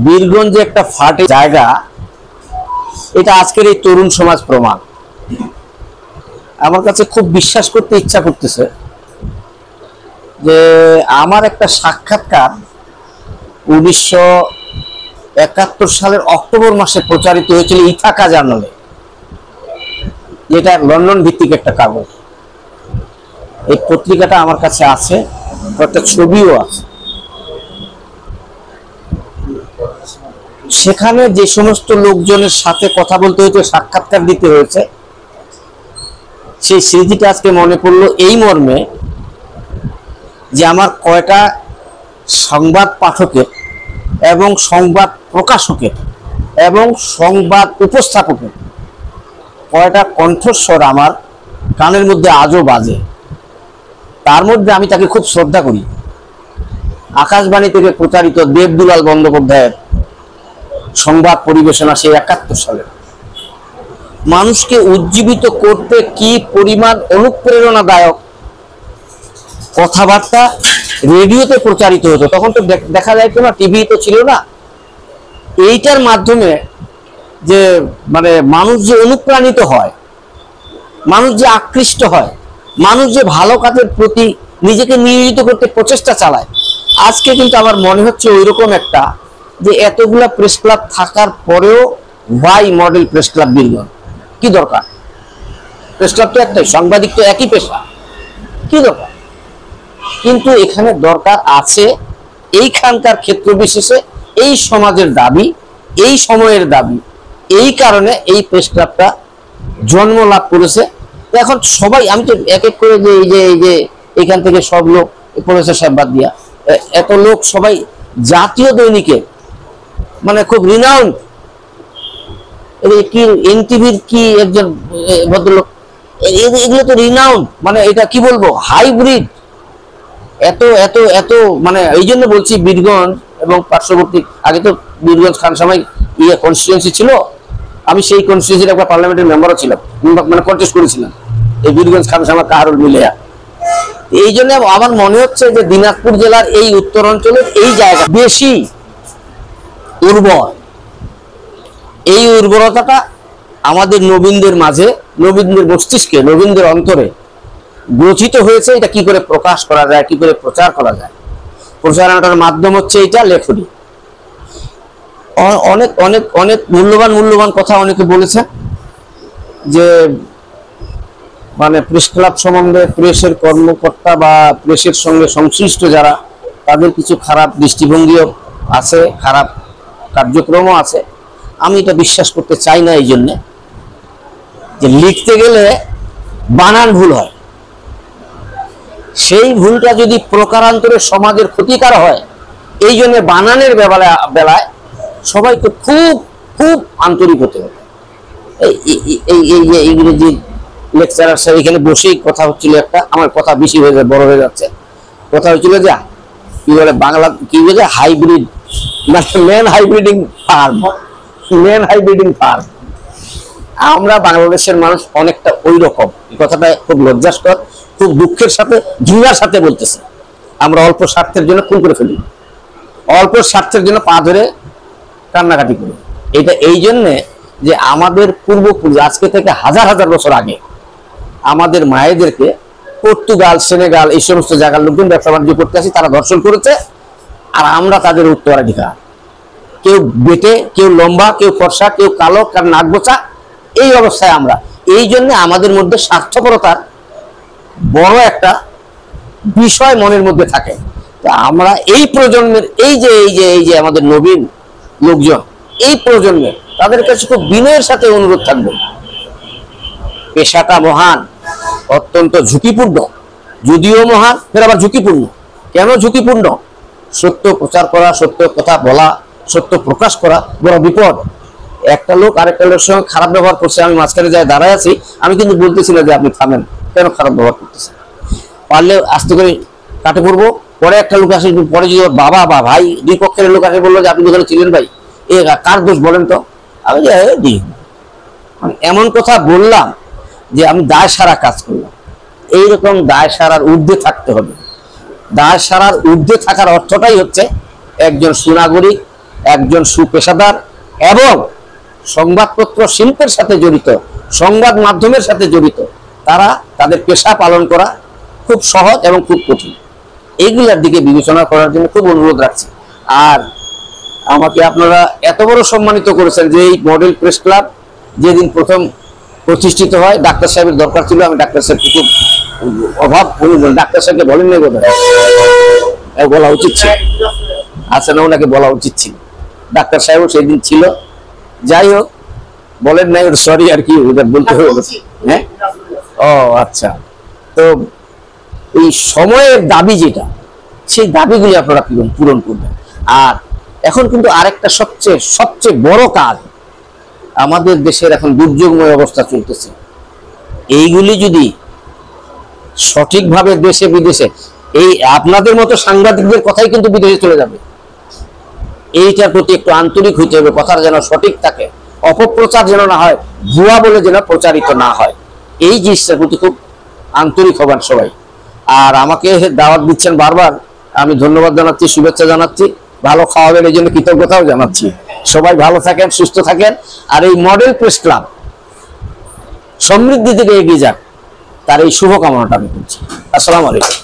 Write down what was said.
বীরগঞ্জে একটা ফাটে জায়গা, এটা আজকের এই তরুণ সমাজ প্রমাণ। আমার কাছে খুব বিশ্বাস করতে ইচ্ছা করতেছে যে আমার একটা সাক্ষাৎকার 1971 সালের অক্টোবর মাসে প্রচারিত হয়েছিল ইথাকা জার্নালে, যেটা লন্ডন ভিত্তিক একটা কাগজ। এই পত্রিকাটা আমার কাছে আছে, একটা ছবিও আছে। সেখানে যে সমস্ত লোকজনের সাথে কথা বলতে হয়েছে, সাক্ষাৎকার দিতে হয়েছে, সেই স্মৃতিটা আজকে মনে পড়লো এই মর্মে যে আমার কয়টা সংবাদ পাঠকের এবং সংবাদ প্রকাশকের এবং সংবাদ উপস্থাপকের কয়টা কণ্ঠস্বর আমার কানের মধ্যে আজও বাজে। তার মধ্যে আমি তাকে খুব শ্রদ্ধা করি। আকাশবাণী থেকে প্রচারিত দেবদুলাল বন্দ্যোপাধ্যায়ের সংবাদ পরিবেশনা সেই 71 সালে মানুষকে উজ্জীবিত করতে কি পরিমাণ অনুপ্রেরণাদায়ক কথাবার্তা রেডিওতে প্রচারিত হতো। তখন তো দেখা যাইতো না, টিভি তো ছিল না। এইটার মাধ্যমে যে মানে মানুষ যে অনুপ্রাণিত হয়, মানুষ যে আকৃষ্ট হয়, মানুষ যে ভালো কাজের প্রতি নিজেকে নিয়োজিত করতে প্রচেষ্টা চালায়, আজকে কিন্তু আমার মনে হচ্ছে ওইরকম একটা যে এতগুলা প্রেস ক্লাব থাকার পরেও Y model press club Birganj কি দরকার? প্রেস ক্লাব তো একটাই, সাংবাদিক তো একই পেশা, কি দরকার? কিন্তু এখানে দরকার আছে। এইখানকার ক্ষেত্র বিশেষে এই সমাজের দাবি, এই সময়ের দাবি, এই কারণে এই প্রেস ক্লাবটা জন্ম লাভ করেছে। এখন সবাই, আমি তো এক এক করে যে এই যে এখান থেকে সব লোক প্রফেসর সাহেব বাদ দিয়া এত লোক সবাই জাতীয় দৈনিকে মানে খুব রিনাউন্ড, কি এনটিভির কি একজন ভদ্রলোক, এগুলো তো রিনাউন্ড, মানে এটা কি বলবো, হাইব্রিড। এত এত এত মানে এই জন্য বলছি বীরগঞ্জ এবং পার্শ্ববর্তী, আগে তো বীরগঞ্জ খানসামাই কনস্টিটুয়েন্সি ছিল, আমি সেই কনস্টিটুয়েন্সির একটা পার্লামেন্টের মেম্বারও ছিলাম, মানে কন্টেস্ট করেছিলাম এই বীরগঞ্জ খানসামা কাহারুল মিলিয়া। এই জন্য আমার মনে হচ্ছে যে দিনাজপুর জেলার এই উত্তর অঞ্চলের এই জায়গা বেশি উর্বর। এই উর্বরতাটা আমাদের নবীনদের মাঝে, নবীনদের মস্তিষ্কে, নবীনদের অন্তরে গ্রথিত হয়েছে। এটা কি করে প্রকাশ করা যায়, কি করে প্রচার করা যায়? প্রচারণাটার মাধ্যম হচ্ছে এটা লেখনী। অনেক অনেক অনেক মূল্যবান কথা অনেকে বলেছে যে মানে প্রেস ক্লাব সম্বন্ধে প্রেসের কর্মকর্তা বা প্রেসের সঙ্গে সংশ্লিষ্ট যারা, তাদের কিছু খারাপ দৃষ্টিভঙ্গিও আছে, খারাপ কার্যক্রমও আছে। আমি এটা বিশ্বাস করতে চাই না, এই জন্যে যে লিখতে গেলে বানান ভুল হয়, সেই ভুলটা যদি প্রকারান্তরে সমাজের ক্ষতিকার হয়, এই জন্য বানানের বেলায় সবাইকে খুব খুব আন্তরিক হতে হবে। এই যে ইংরেজি লেকচারার সাহেব এখানে বসেই কথা হচ্ছিল, একটা আমার কথা বেশি হয়ে যায়, বড় হয়ে যাচ্ছে। কথা হচ্ছিল যে কি বলে বাংলা, কি বলে hybrid, main hybriding farm, main hybriding farm. আমরা বাংলাদেশের মানুষ অনেকটা ওই রকম। এই কথাটা খুব লজ্জাস্কর, খুব দুঃখের সাথে, ঘৃণার সাথে বলতেছে। আমরা অল্প স্বার্থের জন্য খুন করে ফেলি, অল্প স্বার্থের জন্য পা ধরে কান্নাকাটি করি। এটা এই জন্যে যে আমাদের পূর্বপুরুষ আজকে থেকে হাজার হাজার বছর আগে আমাদের মায়েদেরকে পর্তুগাল, সেনেগাল এই সমস্ত জায়গার লোকজন ব্যবসা বাণিজ্য করতে আসি, তারা ধর্ষণ করেছে, আর আমরা তাদের উত্তরাধিকার। কেউ বেটে, কেউ লম্বা, কেউ ফর্সা, কেউ কালো, কার নাক বোচা, এই অবস্থায় আমরা। এই জন্য আমাদের মধ্যে স্বার্থপরতার বড় একটা বিষয় মনের মধ্যে থাকে। আমরা এই প্রজন্মের এই যে আমাদের নবীন লোকজন, এই প্রজন্মে তাদের কাছে খুব বিনয়ের সাথে অনুরোধ থাকবে, পেশাটা মহান, অত্যন্ত ঝুঁকিপূর্ণ, যদিও মহান ফের আবার ঝুঁকিপূর্ণ। কেন ঝুঁকিপূর্ণ? সত্য প্রচার করা, সত্য কথা বলা, সত্য প্রকাশ করা বড় বিপদ। একটা লোক আরেকটা লোকের সঙ্গে খারাপ ব্যবহার করছে, আমি মাঝখানে যাই দাঁড়ায় আছি, আমি কিন্তু বলতেছি না যে আপনি থামেন, কেন খারাপ ব্যবহার করতেছেন, পারলে আস্তে করে কাটে পড়বো। পরে একটা লোক আসে, পরে যদি ওর বাবা বা ভাই দুই পক্ষের লোক আসে বললো যে আপনি দোকানে ছিলেন ভাই, এ কার দোষ বলেন তো? আমি এমন কথা বললাম যে আমি দায় সারা কাজ করলাম। এইরকম দায় সারার ঊর্ধ্বে থাকতে হবে। দায় সারার ঊর্ধ্বে থাকার অর্থটাই হচ্ছে একজন সুনাগরিক একজন সুপেশাদার এবং সংবাদপত্র শিল্পের সাথে জড়িত, সংবাদ মাধ্যমের সাথে জড়িত, তারা তাদের পেশা পালন করা খুব সহজ এবং খুব কঠিন। এইগুলোর দিকে বিবেচনা করার জন্য খুব অনুরোধ রাখছি। আর আমাকে আপনারা এত বড় সম্মানিত করেছেন যে এই মডেল প্রেস ক্লাব যেদিন প্রথম প্রতিষ্ঠিত হয়, ডাক্তার সাহেবের দরকার ছিল, আমি ডাক্তার সাহেবকে খুব অভাব, ডাক্তার সাহেবকে বলেন নাই বোধ হয়, বলা উচিত ছিল, আচ্ছা না, ওনাকে বলা উচিত ছিল, ডাক্তার সাহেবও সেদিন ছিল। যাই হোক, বলেন নাই, সরি আর কি বলতে হবে। হ্যাঁ, ও আচ্ছা। তো এই সময়ের দাবি যেটা, সেই দাবিগুলি আপনারা পূরণ করবেন। আর এখন কিন্তু আরেকটা সবচেয়ে বড় কাজ, আমাদের দেশের এখন দুর্যোগময় অবস্থা চলতেছে, এইগুলি যদি সঠিকভাবে দেশে বিদেশে, এই আপনাদের মতো সাংবাদিকদের কথাই কিন্তু বিদেশে চলে যাবে, এইটার প্রতি একটু আন্তরিক হইতে হবে, কথার যেন সঠিক থাকে, অপপ্রচার যেন না হয়, ভুয়া বলে যেন প্রচারিত না হয়, এই জিনিসটার প্রতি খুব আন্তরিক হবেন সবাই। আর আমাকে দাওয়াত দিচ্ছেন বারবার, আমি ধন্যবাদ জানাচ্ছি, শুভেচ্ছা জানাচ্ছি, ভালো খাওয়াবেন এই জন্য কৃতজ্ঞতাও জানাচ্ছি। সবাই ভালো থাকেন, সুস্থ থাকেন। আর এই মডেল প্রেস ক্লাব সমৃদ্ধি থেকে এগিয়ে যাক, তার এই শুভকামনাটা আমি করছি। আসসালামু আলাইকুম।